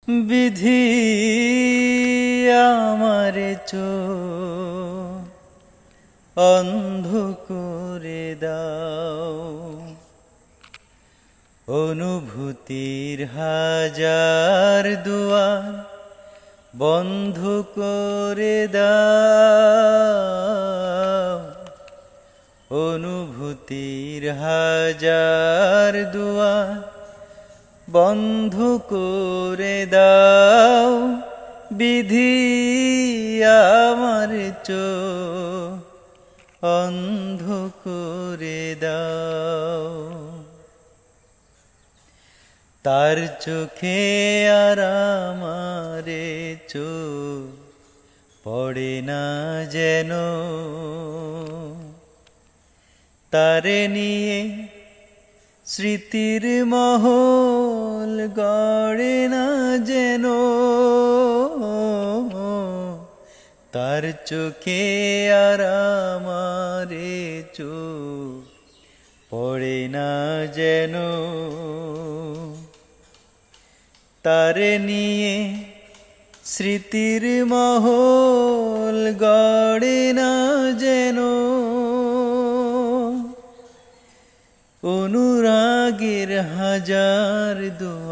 বিধি আমারে চোখ অন্ধ করে দাও, অনুভূতির হাজার দুয়ার বন্ধ করে দাও, অনুভূতির হাজার দুয়ার বন্ধ করে দাও। বিধি আমার চোখ অন্ধ করে দাও। তার চোখে আর আমারে চোখ পড়ে না যেন, তারে নিয়ে স্মৃতির মহল গড়ে না যেন। তার চোখে আর আমারে চোখ পড়ে না যেন, তারে নিয়ে স্মৃতির মহল গড়ে না যেন। অনুরাগের হাজার দুয়ার